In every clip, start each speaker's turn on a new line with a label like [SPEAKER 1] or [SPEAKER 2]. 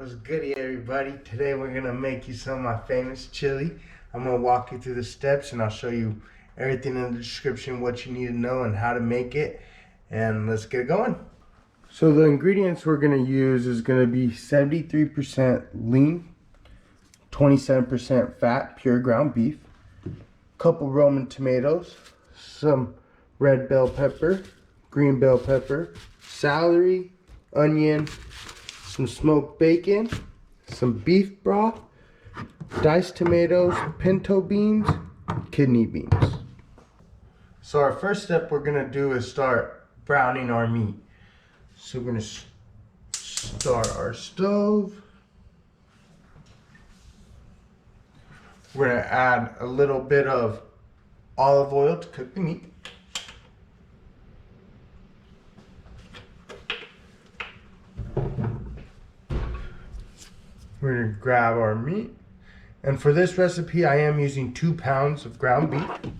[SPEAKER 1] What's goody, everybody? Today we're gonna make you some of my famous chili. I'm gonna walk you through the steps and I'll show you everything in the description, what you need to know and how to make it. And let's get going. So the ingredients we're gonna use is gonna be 73% lean, 27% fat, pure ground beef, couple Roman tomatoes, some red bell pepper, green bell pepper, celery, onion, some smoked bacon, some beef broth, diced tomatoes, pinto beans, kidney beans. So our first step we're gonna do is start browning our meat. So we're gonna start our stove. We're gonna add a little bit of olive oil to cook the meat. We're gonna grab our meat. And for this recipe, I am using 2 pounds of ground beef.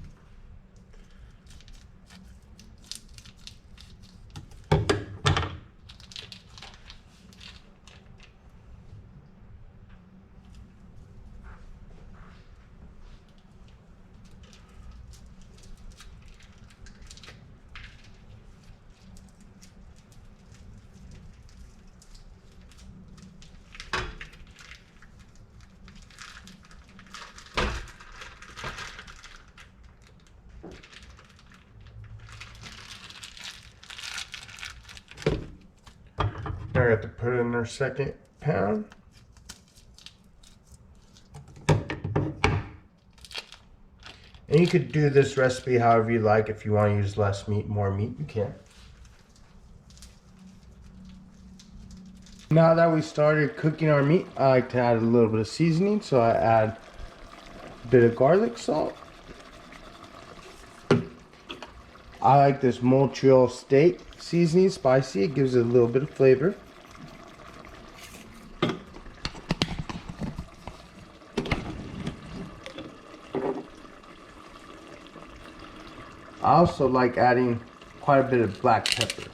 [SPEAKER 1] Now I got to put in our second pound. And you could do this recipe however you like. If you want to use less meat, more meat, you can. Now that we started cooking our meat, I like to add a little bit of seasoning. So I add a bit of garlic salt. I like this Montreal steak seasoning, spicy. It gives it a little bit of flavor. I also like adding quite a bit of black pepper.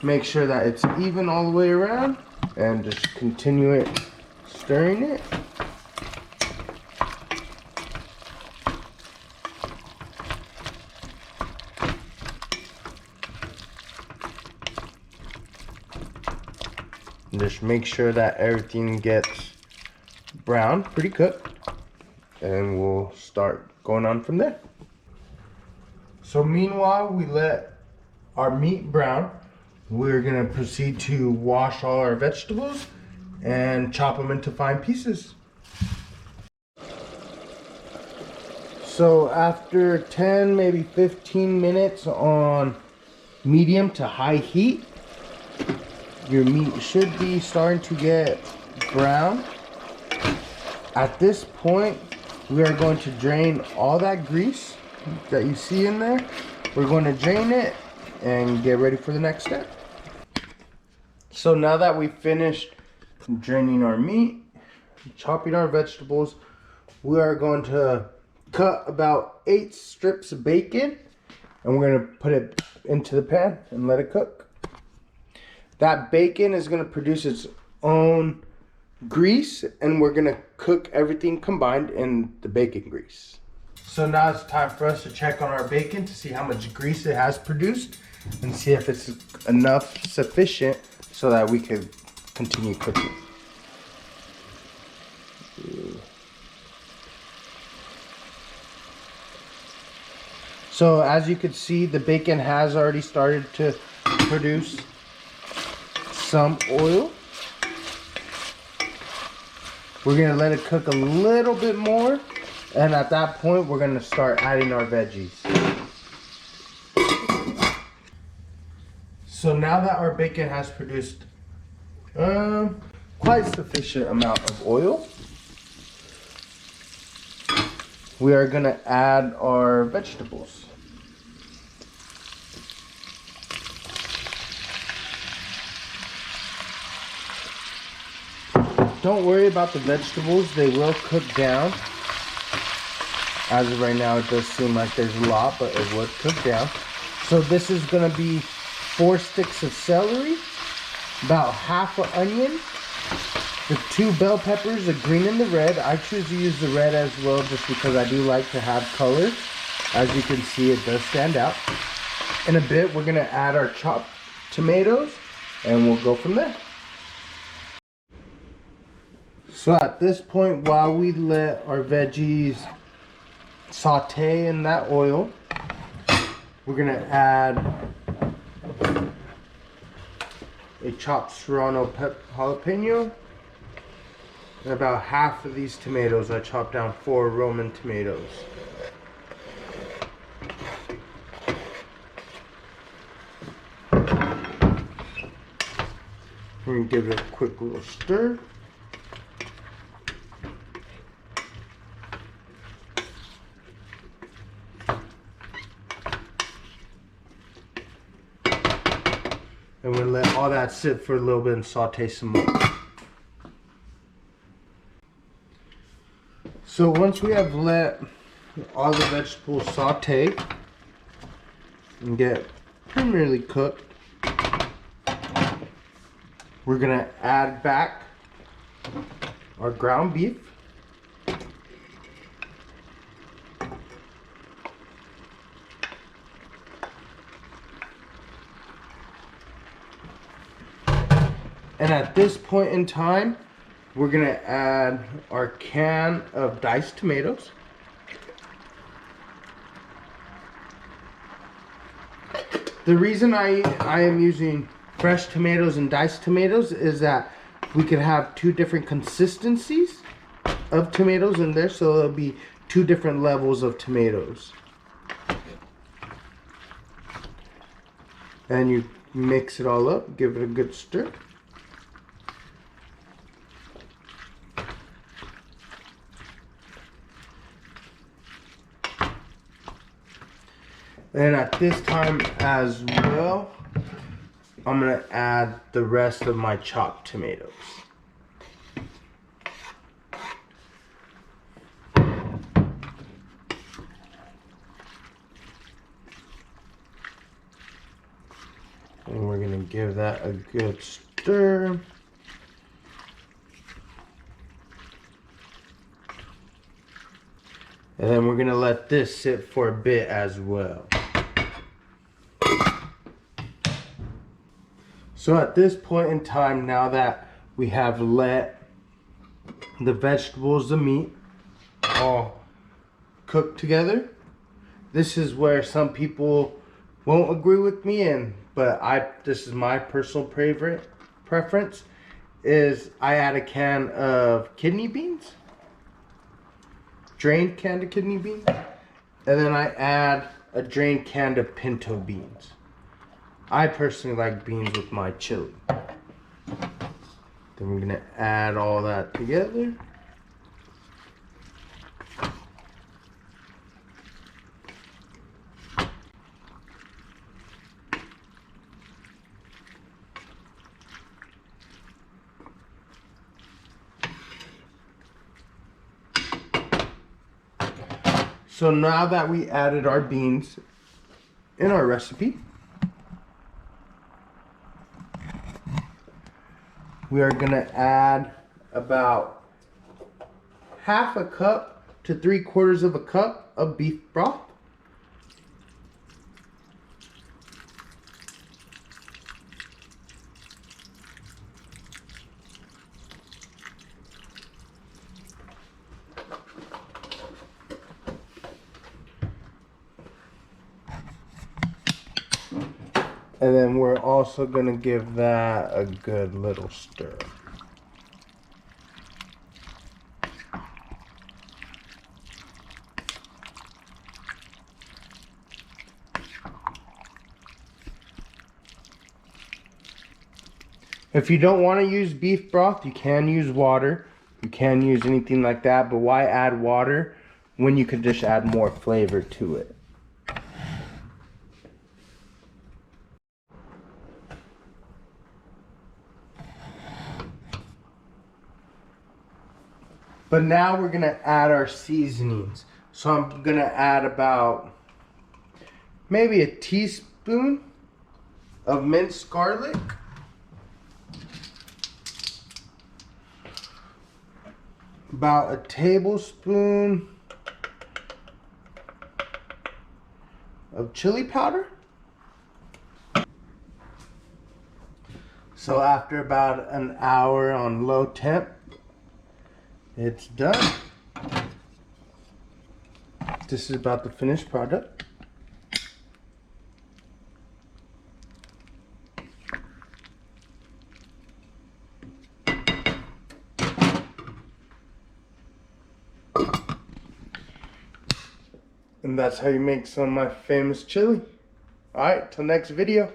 [SPEAKER 1] Make sure that it's even all the way around and just continue it, stirring it. And just make sure that everything gets brown, pretty cooked, and we'll start going on from there. So meanwhile we let our meat brown, we're gonna proceed to wash all our vegetables and chop them into fine pieces. So after 10, maybe 15 minutes on medium to high heat, your meat should be starting to get brown. At this point, we are going to drain all that grease that you see in there. We're going to drain it and get ready for the next step. So now that we've finished draining our meat, chopping our vegetables, we are going to cut about 8 strips of bacon and we're going to put it into the pan and let it cook. That bacon is going to produce its own grease and we're going to cook everything combined in the bacon grease. So now it's time for us to check on our bacon to see how much grease it has produced and see if it's enough, sufficient, so that we can continue cooking. So as you can see, the bacon has already started to produce some oil. We're gonna let it cook a little bit more, and at that point we're gonna start adding our veggies. So now that our bacon has produced quite sufficient amount of oil, we are gonna add our vegetables. Don't worry about the vegetables, they will cook down. As of right now, it does seem like there's a lot, but it would cook down. So this is gonna be 4 sticks of celery, about half an onion, the 2 bell peppers, the green and the red. I choose to use the red as well just because I do like to have color. As you can see, it does stand out. In a bit, we're gonna add our chopped tomatoes and we'll go from there. So at this point, while we let our veggies saute in that oil, we're gonna add a chopped Serrano jalapeno and about half of these tomatoes. I chopped down 4 Roman tomatoes. We're gonna give it a quick little stir. And we're gonna let all that sit for a little bit and saute some more. So once we have let all the vegetables saute and get primarily cooked, we're gonna add back our ground beef. And at this point in time, we're gonna add our can of diced tomatoes. The reason I am using fresh tomatoes and diced tomatoes is that we could have 2 different consistencies of tomatoes in there, so there'll be 2 different levels of tomatoes. And you mix it all up, give it a good stir. And at this time as well, I'm gonna add the rest of my chopped tomatoes. And we're gonna give that a good stir. And then we're gonna let this sit for a bit as well. So at this point in time, now that we have let the vegetables, the meat, all cook together, this is where some people won't agree with me, but this is my personal preference, is I add a can of kidney beans, drained can of kidney beans, and then I add a drained can of pinto beans. I personally like beans with my chili. Then we're gonna add all that together. So now that we added our beans in our recipe, we are gonna add about half a cup to 3/4 of a cup of beef broth. And then we're also gonna give that a good little stir. If you don't want to use beef broth, you can use water. You can use anything like that, but why add water when you could just add more flavor to it? But now we're gonna add our seasonings. So I'm gonna add about maybe a teaspoon of minced garlic. About a tablespoon of chili powder. So after about an hour on low temp, it's done. This is about the finished product. And that's how you make some of my famous chili. Alright, till next video.